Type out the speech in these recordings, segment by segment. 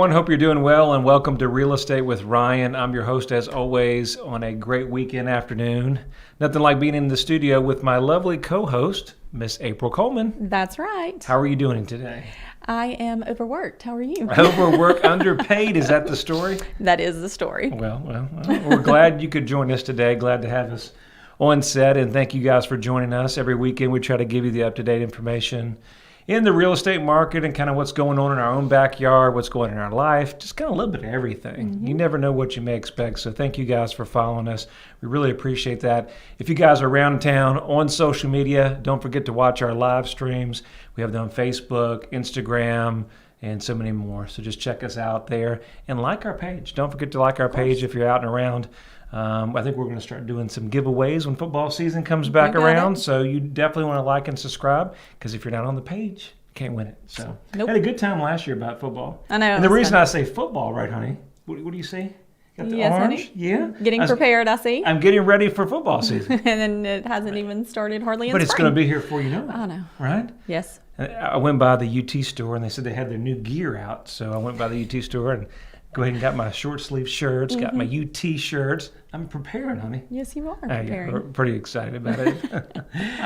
everyone. Hope you're doing well, and welcome to Real Estate with Ryan. I'm your host, as always, on a great weekend afternoon. Nothing like being in the studio with my lovely co-host, Miss April Coleman. That's right. How are you doing today? I am overworked. How are you? Overworked, underpaid. Is that the story? That is the story. Well, we're glad you could join us today. Glad to have us on set, and thank you guys for joining us. Every weekend we try to give you the up-to-date information in the real estate market and kind of what's going on in our own backyard, what's going on in our life, just kind of a little bit of everything. Mm-hmm. You never know what you may expect, so thank you guys for following us. We really appreciate that. If you guys are around town on social media, don't forget to watch our live streams. We have them on Facebook, Instagram, and so many more. So just check us out there and like our page. Don't forget to like our page if you're out and around. I think we're going to start doing some giveaways when football season comes back around. So you definitely want to like and subscribe, because if you're not on the page, you can't win it. So I had a good time last year about football. I know. And the reason I say football, right, honey? What do you say? Got the yes, orange? honey. Yeah. Getting prepared, I see. I'm getting ready for football season. And then it hasn't even started hardly in But spring. it's going to be here before you know it. I know. Right? Yes. And I went by the UT store, and they said they had their new gear out. So I went by the UT store and go ahead and got my short sleeve shirts, got my UT shirts. I'm preparing, honey. Yes, you are preparing. We're pretty excited about it.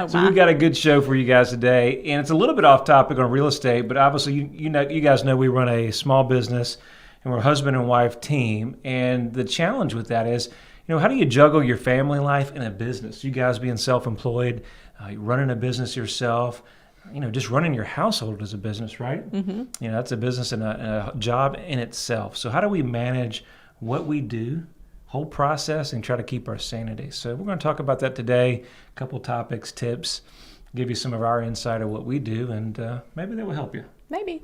So wow. we've got a good show for you guys today, and it's a little bit off topic on real estate, but obviously you guys know we run a small business, and we're a husband and wife team, and the challenge with that is, how do you juggle your family life and a business? You guys being self-employed, running a business yourself. Just running your household is a business, right? Mm-hmm. That's a business and a job in itself. So how do we manage what we do, whole process, and try to keep our sanity? So we're going to talk about that today, a couple topics, tips, give you some of our insight of what we do, and maybe that will help you. Maybe.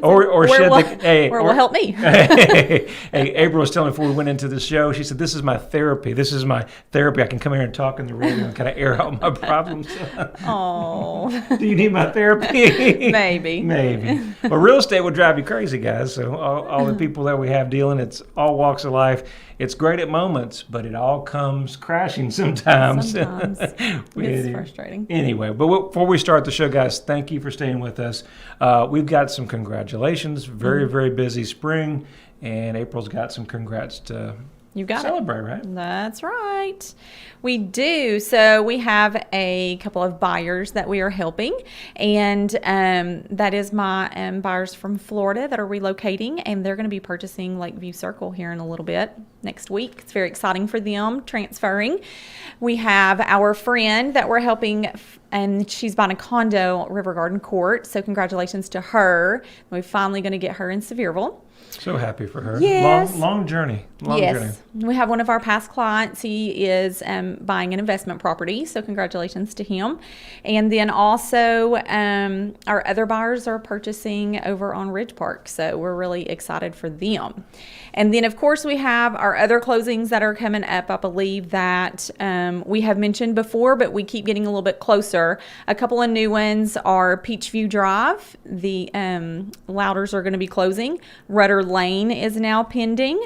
Or will help me. Hey, April was telling me before we went into the show, she said, this is my therapy. This is my therapy. I can come here and talk in the radio and kind of air out my problems. Oh. Do you need my therapy? Maybe. Well, real estate will drive you crazy, guys. So all the people that we have dealing, it's all walks of life. It's great at moments, but it all comes crashing sometimes. It's frustrating. Anyway, but before we start the show, guys, thank you for staying with us. We've got some congratulations. Very, very busy spring, and April's got some congrats to celebrate, right? That's right. We do. So we have a couple of buyers that we are helping, and that is my buyers from Florida that are relocating, and they're going to be purchasing Lakeview Circle here in a little bit next week. It's very exciting for them transferring. We have our friend that we're helping, and she's buying a condo at River Garden Court. So congratulations to her. We're finally going to get her in Sevierville. So happy for her. Yes. Long journey. Journey. We have one of our past clients. He is buying an investment property, so congratulations to him. And then also our other buyers are purchasing over on Ridge Park, so we're really excited for them. And then, of course, we have our other closings that are coming up. I believe that we have mentioned before, but we keep getting a little bit closer. A couple of new ones are Peachview Drive. The Louders are going to be closing. Rudder Lane is now pending.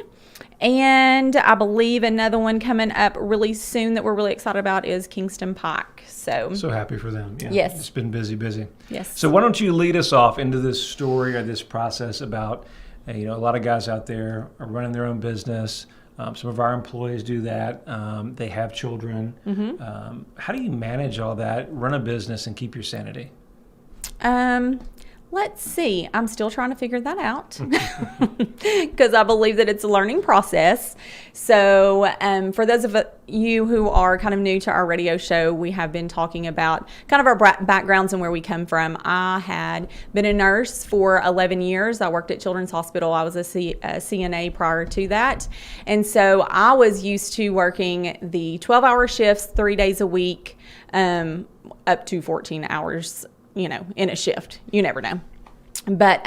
And I believe another one coming up really soon that we're really excited about is Kingston Pike. So happy for them. Yeah. Yes. It's been busy. Yes. So why don't you lead us off into this story or this process about, a lot of guys out there are running their own business. Some of our employees do that. They have children. Mm-hmm. How do you manage all that, run a business, and keep your sanity? Let's see. I'm still trying to figure that out because I believe that it's a learning process. So for those of you who are kind of new to our radio show, we have been talking about kind of our backgrounds and where we come from. I had been a nurse for 11 years. I worked at Children's Hospital. I was a CNA prior to that. And so I was used to working the 12-hour shifts 3 days a week, up to 14 hours in a shift. You never know. But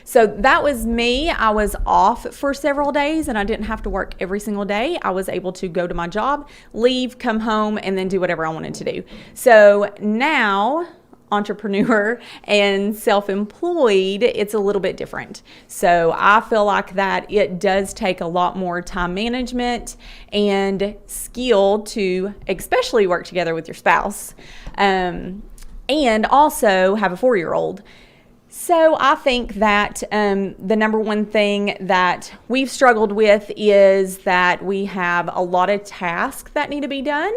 so that was me. I was off for several days and I didn't have to work every single day. I was able to go to my job, leave, come home, and then do whatever I wanted to do. So now, entrepreneur and self-employed, it's a little bit different. So I feel like that it does take a lot more time management and skill to especially work together with your spouse, and also have a 4-year-old. So I think that the number one thing that we've struggled with is that we have a lot of tasks that need to be done.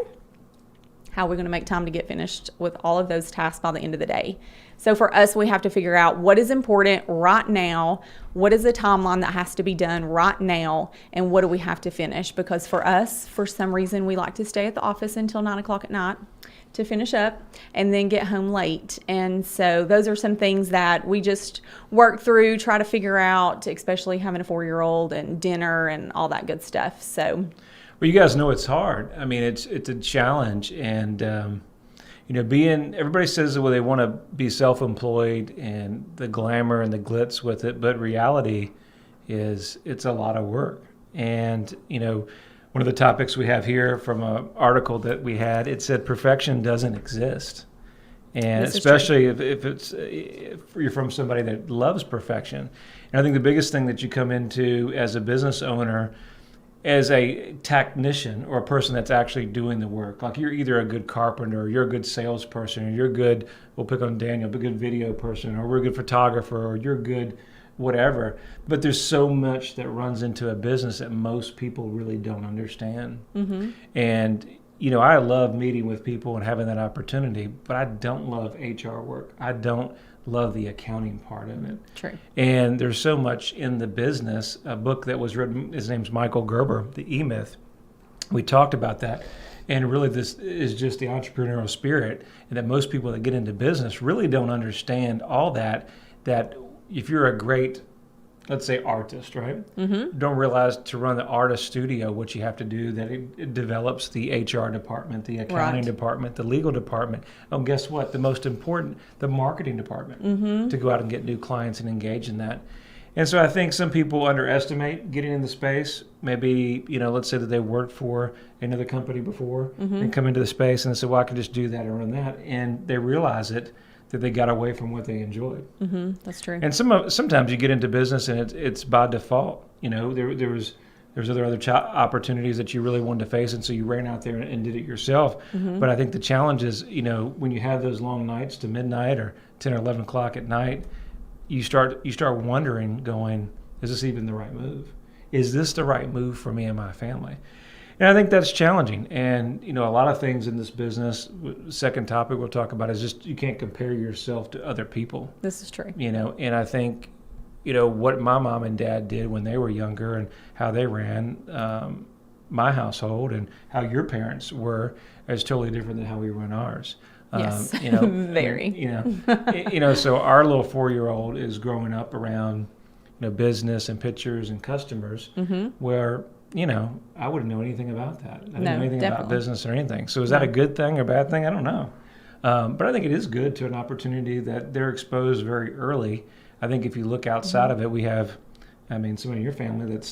How are we going to make time to get finished with all of those tasks by the end of the day? So for us, we have to figure out what is important right now, what is the timeline that has to be done right now, and what do we have to finish? Because for us, for some reason, we like to stay at the office until 9 o'clock at night to finish up and then get home late. And so those are some things that we just work through, try to figure out, especially having a 4-year-old and dinner and all that good stuff. So, well, you guys know it's hard. I mean, it's a challenge, and everybody says, well, they want to be self-employed and the glamour and the glitz with it, but reality is it's a lot of work. And one of the topics we have here from an article that we had, it said perfection doesn't exist. And especially if you're from somebody that loves perfection. And I think the biggest thing that you come into as a business owner, as a technician or a person that's actually doing the work, like you're either a good carpenter or you're a good salesperson or you're good, we'll pick on Daniel, a good video person, or we're a good photographer, or you're good whatever. But there's so much that runs into a business that most people really don't understand. Mm-hmm. And I love meeting with people and having that opportunity, but I don't love HR work. I don't love the accounting part of it. True. And there's so much in the business. A book that was written, his name's Michael Gerber, The E-Myth. We talked about that. And really this is just the entrepreneurial spirit, and that most people that get into business really don't understand all that if you're a great, let's say, artist, right? Mm-hmm. Don't realize to run the artist studio, what you have to do, that it develops the HR department, the accounting department, the legal department. Oh, guess what? The most important, the marketing department, to go out and get new clients and engage in that. And so I think some people underestimate getting in the space. Maybe, let's say that they worked for another company before and come into the space and they say, well, I can just do that and run that. And they realize that they got away from what they enjoyed. Mm-hmm, that's true. And sometimes you get into business and it's by default. There's other opportunities that you really wanted to face, and so you ran out there and did it yourself. Mm-hmm. But I think the challenge is, when you have those long nights to midnight or 10 or 11 o'clock at night, you start wondering, going, is this even the right move? Is this the right move for me and my family? And I think that's challenging. And, a lot of things in this business, second topic we'll talk about is just you can't compare yourself to other people. This is true. And I think, what my mom and dad did when they were younger and how they ran my household and how your parents were is totally different than how we run ours. Yes, very. So our little 4-year-old is growing up around, business and pictures and customers where, I wouldn't know anything about that. I didn't know anything about business or anything. So is that a good thing or bad thing? I don't know. But I think it is good to an opportunity that they're exposed very early. I think if you look outside of it, we have, somebody in your family that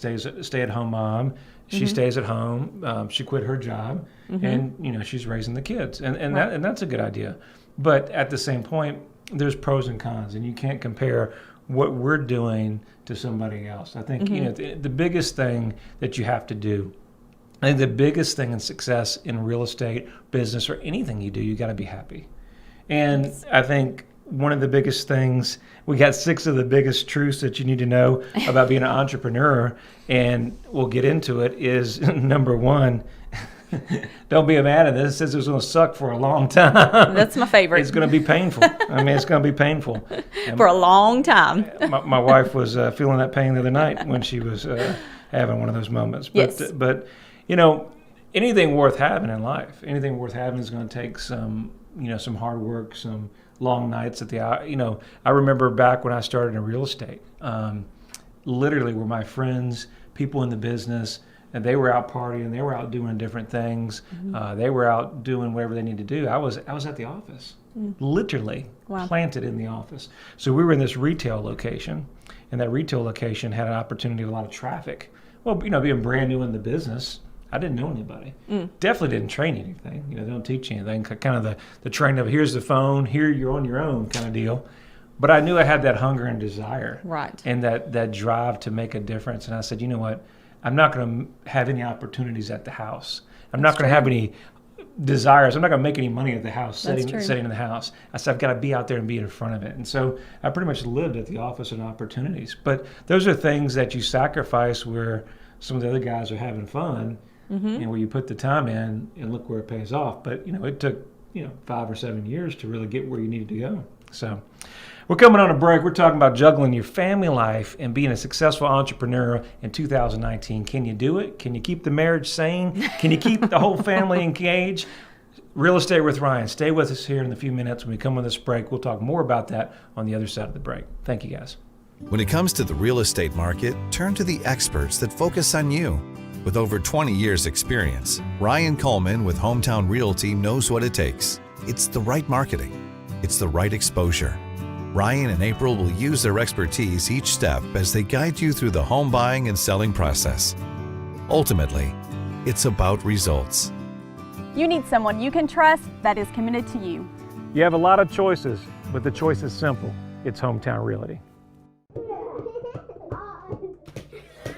stay-at-home mom. She stays at home. She quit her job, and she's raising the kids, and that's a good idea. But at the same point, there's pros and cons, and you can't compare what we're doing to somebody else. I think the biggest thing that you have to do, I think the biggest thing in success in real estate, business, or anything you do, you got to be happy. And I think one of the biggest things, we got 6 of the biggest truths that you need to know about being an entrepreneur, and we'll get into it, is number 1, don't be mad at this. It says it's going to suck for a long time. That's my favorite. It's going to be painful. It's going to be painful. And for a long time. my wife was feeling that pain the other night when she was having one of those moments. But anything worth having in life, anything worth having is going to take some hard work, some long nights at the, I remember back when I started in real estate, literally were my friends, people in the business, and they were out partying, they were out doing different things, they were out doing whatever they needed to do. I was at the office, literally planted in the office. So we were in this retail location, and that retail location had an opportunity of a lot of traffic. Well, being brand new in the business, I didn't know anybody. Definitely didn't train anything. They don't teach you anything. Kind of the training of here's the phone, here you're on your own kind of deal. But I knew I had that hunger and desire, right, and that drive to make a difference. And I said, you know what? I'm not going to have any opportunities at the house. I'm not going to have any desires. I'm not going to make any money at the house, That's true. sitting in the house. I said, I've got to be out there and be in front of it. And so I pretty much lived at the office and opportunities. But those are things that you sacrifice where some of the other guys are having fun and where you put the time in and look where it pays off. But, it took, 5 or 7 years to really get where you needed to go. So we're coming on a break. We're talking about juggling your family life and being a successful entrepreneur in 2019. Can you do it? Can you keep the marriage sane? Can you keep the whole family engaged? Real Estate with Ryan. Stay with us here in a few minutes. When we come on this break, we'll talk more about that on the other side of the break. Thank you, guys. When it comes to the real estate market, turn to the experts that focus on you. With over 20 years experience, Ryan Coleman with Hometown Realty knows what it takes. It's the right marketing. It's the right exposure. Ryan and April will use their expertise each step as they guide you through the home buying and selling process. Ultimately, it's about results. You need someone you can trust that is committed to you. You have a lot of choices, but the choice is simple. It's Hometown Realty.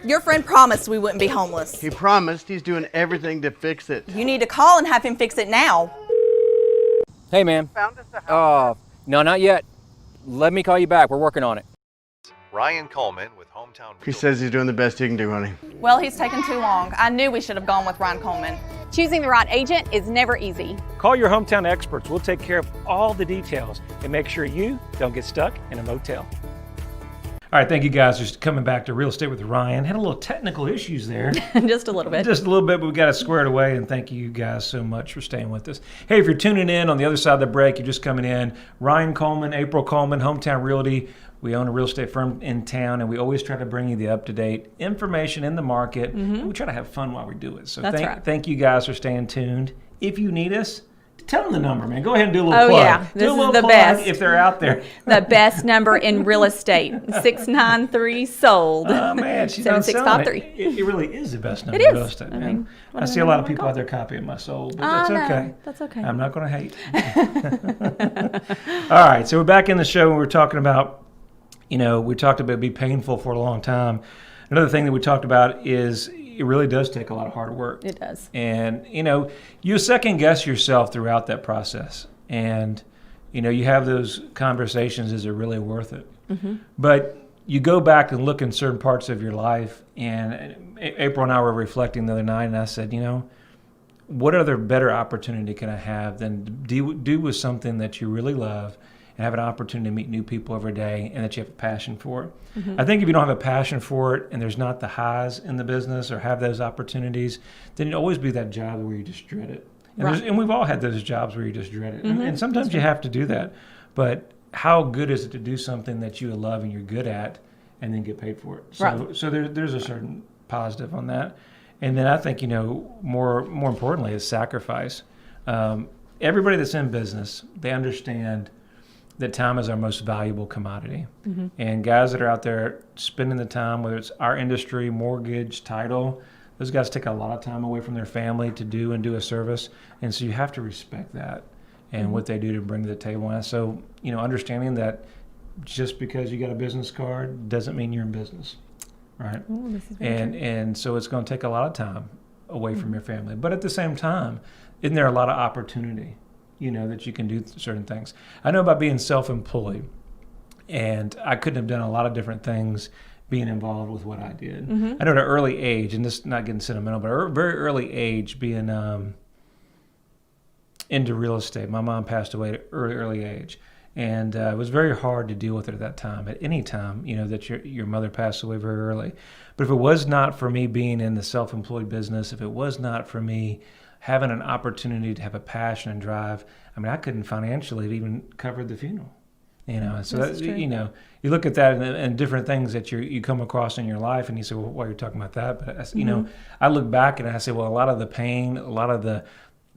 Your friend promised we wouldn't be homeless. He promised. He's doing everything to fix it. You need to call and have him fix it now. Hey, man. Found us a house. No, not yet. Let me call you back. We're working on it. Ryan Coleman with Hometown Realty. He says he's doing the best he can do, honey. Well, he's taken too long. I knew we should have gone with Ryan Coleman. Choosing the right agent is never easy. Call your hometown experts. We'll take care of all the details and make sure you don't get stuck in a motel. All right, thank you guys for coming back to Real Estate with Ryan. Had a little technical issues there. Just a little bit. Just a little bit, but we got it squared away, and thank you guys so much for staying with us. Hey, if you're tuning in on the other side of the break, you're just coming in, Ryan Coleman, April Coleman, Hometown Realty. We own a real estate firm in town, and we always try to bring you the up-to-date information in the market, and we try to have fun while we do it. So That's right. thank you guys for staying tuned. If you need us, tell them the number, man. Go ahead and do a little plug. Yeah. This do a is little the plug best. if they're out there. The best number in real estate, 693-SOLD. Oh, man, she's not selling 7653. it. It really is the best number It in is. real estate, I man. mean, what I other see a lot of number people am I out there copying my soul, but I that's know. okay. That's okay. I'm not going to hate. All right, so we're back in the show, and we're talking about, we talked about it be painful for a long time. Another thing that we talked about is it really does take a lot of hard work. It does. And, you second guess yourself throughout that process. And, you have those conversations, is it really worth it? But you go back and look in certain parts of your life, and April and I were reflecting the other night, and I said, what other better opportunity can I have than do with something that you really love and have an opportunity to meet new people every day and that you have a passion for it? I think if you don't have a passion for it and there's not the highs in the business or have those opportunities, then it'll always be that job where you just dread it. And we've all had those jobs where you just dread it. And sometimes you have to do that. But how good is it to do something that you love and you're good at and then get paid for it? So there's a certain positive on that. And then I think, more importantly is sacrifice. Everybody that's in business, they understand that time is our most valuable commodity. And guys that are out there spending the time, whether it's our industry, mortgage, title, those guys take a lot of time away from their family to do a service. And so you have to respect that and what they do to bring to the table. And so, understanding that just because you got a business card doesn't mean you're in business, right? Ooh, this is very true. And so it's going to take a lot of time away from your family. But at the same time, isn't there a lot of opportunity, that you can do certain things? I know about being self-employed, and I couldn't have done a lot of different things being involved with what I did. I know at an early age, and this is not getting sentimental, but at a very early age being into real estate. My mom passed away at an early age, and it was very hard to deal with it at that time. At any time, that your mother passed away very early. But if it was not for me being in the self-employed business, if it was not for me having an opportunity to have a passion and drive, I couldn't financially even cover the funeral. So that, you look at that and different things that you come across in your life, and you say, well, why are you talking about that? But I look back and I say, well, a lot of the pain, a lot of the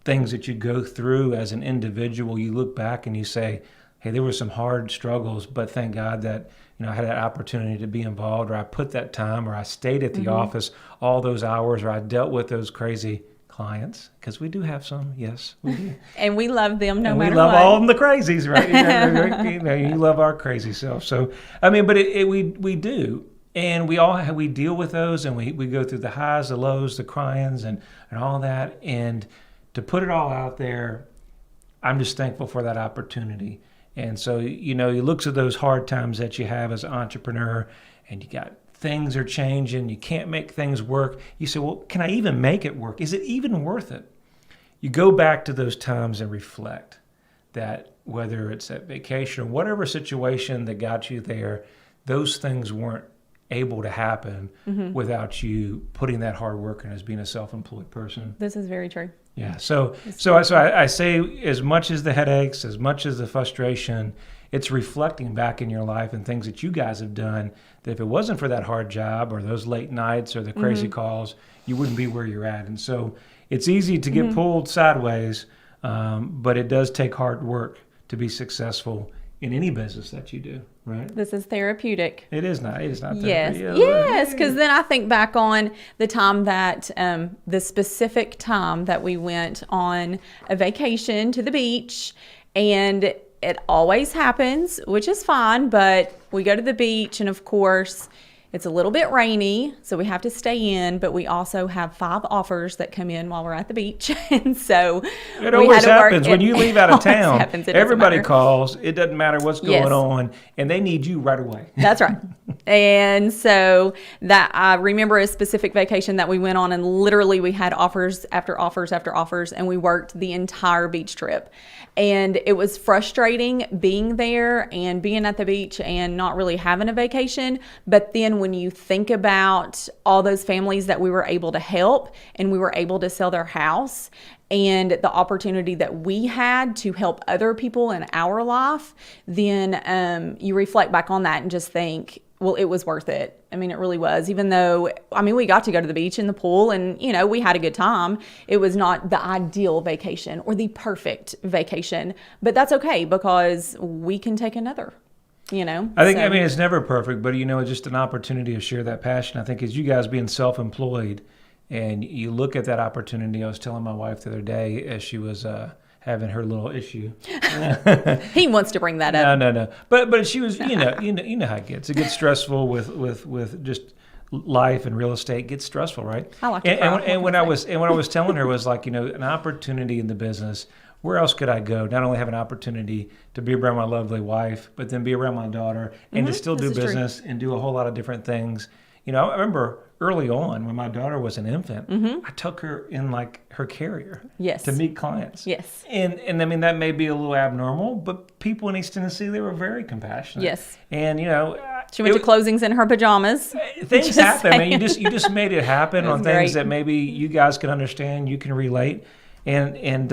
things that you go through as an individual, you look back and you say, hey, there were some hard struggles, but thank God that I had that opportunity to be involved, or I put that time, or I stayed at the office all those hours, or I dealt with those crazy clients, because we do have some, yes, we do. And we love them no and matter we love what. all of them, the crazies, right? You love our crazy self. So, but we do. And we deal with those, and we go through the highs, the lows, the cryings, and all that. And to put it all out there, I'm just thankful for that opportunity. And so, you look at those hard times that you have as an entrepreneur, and you got things are changing. You can't make things work. You say, well, can I even make it work? Is it even worth it? You go back to those times and reflect that whether it's at vacation or whatever situation that got you there, those things weren't able to happen without you putting that hard work in as being a self-employed person. This is very true. Yeah. So I say, as much as the headaches, as much as the frustration, it's reflecting back in your life and things that you guys have done, that if it wasn't for that hard job or those late nights or the crazy calls, you wouldn't be where you're at. And so it's easy to get pulled sideways, but it does take hard work to be successful in any business that you do, right? This is therapeutic. It is not. It is not Yes, therapy. yes, because then I think back on the time that, the specific time that we went on a vacation to the beach, and it always happens, which is fine, but we go to the beach, and of course, it's a little bit rainy, so we have to stay in, but we also have 5 offers that come in while we're at the beach. And so it always happens when you leave out of town. Everybody calls. It doesn't matter what's going on, and they need you right away. That's right. And so that I remember a specific vacation that we went on, and literally we had offers after offers after offers, and we worked the entire beach trip. And it was frustrating being there and being at the beach and not really having a vacation. But then when you think about all those families that we were able to help, and we were able to sell their house, and the opportunity that we had to help other people in our life, then you reflect back on that and just think, well, it was worth it. I mean, it really was. Even though, we got to go to the beach and the pool, and, we had a good time. It was not the ideal vacation or the perfect vacation, but that's okay, because we can take another, I think, it's never perfect, but, it's just an opportunity to share that passion. I think as you guys being self-employed and you look at that opportunity, I was telling my wife the other day as she was having her little issue. He wants to bring that up. No. But she was, you know how it gets. It gets stressful with just life and real estate. It gets stressful, right? I like to cry. And what I was telling her was like, an opportunity in the business. Where else could I go? Not only have an opportunity to be around my lovely wife, but then be around my daughter and to still do business and do a whole lot of different things. I remember early on when my daughter was an infant, I took her in like her carrier to meet clients. Yes. And that may be a little abnormal, but people in East Tennessee, they were very compassionate. Yes. And, she went to closings in her pajamas. Things happen, man. You just made it happen on things that maybe you guys can understand, you can relate. And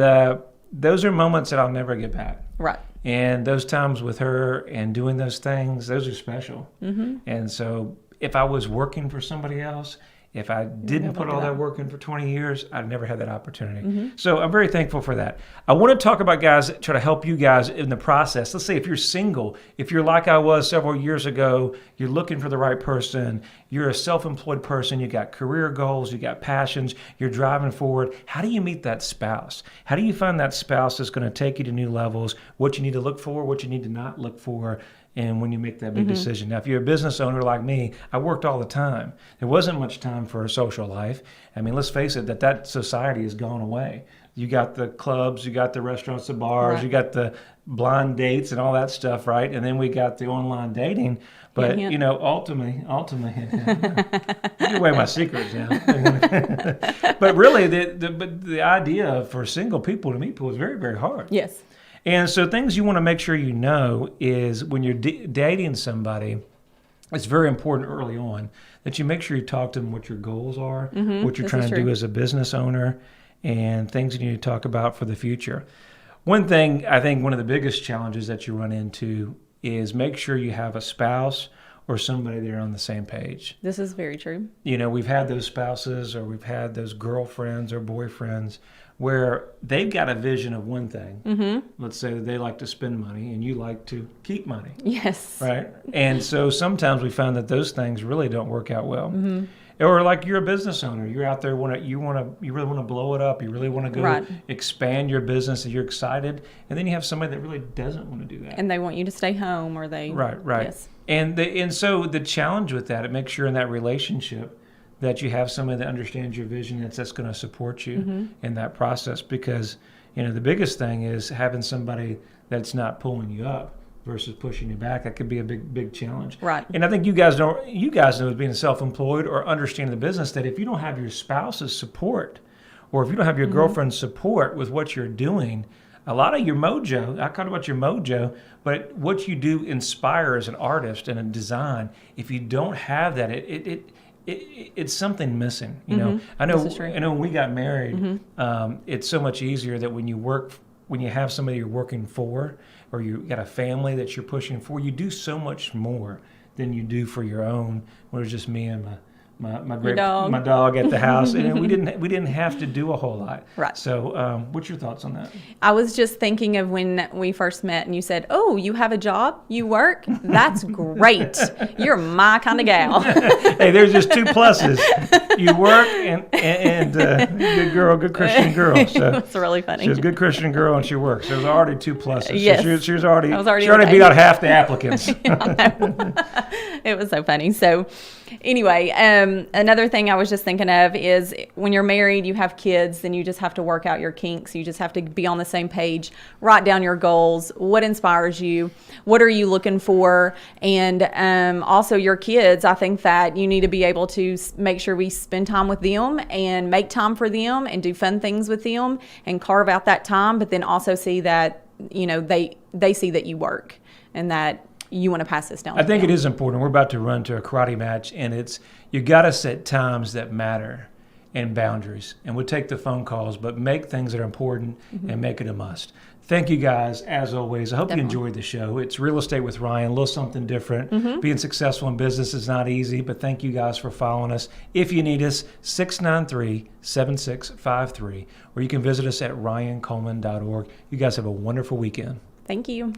those are moments that I'll never get back. Right. And those times with her and doing those things, those are special. And so if I was working for somebody else, if I didn't put all that work in for 20 years, I'd never had that opportunity. So I'm very thankful for that. I want to talk about, guys, try to help you guys in the process. Let's say if you're single, if you're like I was several years ago, you're looking for the right person, you're a self-employed person, you got career goals, you got passions, you're driving forward. How do you meet that spouse? How do you find that spouse that's going to take you to new levels, what you need to look for, what you need to not look for, and when you make that big decision. Now, if you're a business owner like me, I worked all the time. There wasn't much time for a social life. Let's face it, that society has gone away. You got the clubs, you got the restaurants, the bars, you got the blind dates and all that stuff, right? And then we got the online dating. But, ultimately, give away my secrets now. But really, the idea for single people to meet was very, very hard. Yes. And so things you want to make sure you know is when you're dating somebody, it's very important early on that you make sure you talk to them what your goals are, what you're trying to do as a business owner, and things you need to talk about for the future. One thing, I think one of the biggest challenges that you run into is make sure you have a spouse or somebody there on the same page. This is very true. We've had those spouses or we've had those girlfriends or boyfriends where they've got a vision of one thing. Let's say that they like to spend money and you like to keep money. Yes. Right? And so sometimes we find that those things really don't work out well. Or like you're a business owner, you're out there, you really want to blow it up, you really want to go expand your business and you're excited, and then you have somebody that really doesn't want to do that. And they want you to stay home, or they... Right. Yes. And so the challenge with that, it makes sure in that relationship that you have somebody that understands your vision that's going to support you in that process, because the biggest thing is having somebody that's not pulling you up versus pushing you back. That could be a big challenge. Right. And I think you guys know as being self-employed or understanding the business, that if you don't have your spouse's support, or if you don't have your girlfriend's support with what you're doing, a lot of your mojo, I call it about your mojo, but what you do inspire as an artist and a design. If you don't have that, it's something missing. I know when we got married, it's so much easier that when you have somebody you're working for, or you got a family that you're pushing for, you do so much more than you do for your own. When it was just me and my dog at the house, and we didn't have to do a whole lot. Right. So, what's your thoughts on that? I was just thinking of when we first met and you said, "Oh, you have a job? You work? That's great. You're my kind of gal." Hey, there's just two pluses. You work and good girl, good Christian girl. So It's really funny. She's a good Christian girl and she works. There's already two pluses. Yes. So she was already okay. beat out half the applicants. It was so funny. So anyway, another thing I was just thinking of is when you're married, you have kids, then you just have to work out your kinks. You just have to be on the same page, write down your goals, what inspires you, what are you looking for, and also your kids. I think that you need to be able to make sure we spend time with them and make time for them and do fun things with them and carve out that time, but then also see that, they see that you work and that you want to pass this down. I think it is important. We're about to run to a karate match, and you got to set times that matter and boundaries. And we'll take the phone calls, but make things that are important and make it a must. Thank you guys, as always. I hope you enjoyed the show. It's Real Estate with Ryan, a little something different. Being successful in business is not easy, but thank you guys for following us. If you need us, 693-7653, or you can visit us at ryancoleman.org. You guys have a wonderful weekend. Thank you.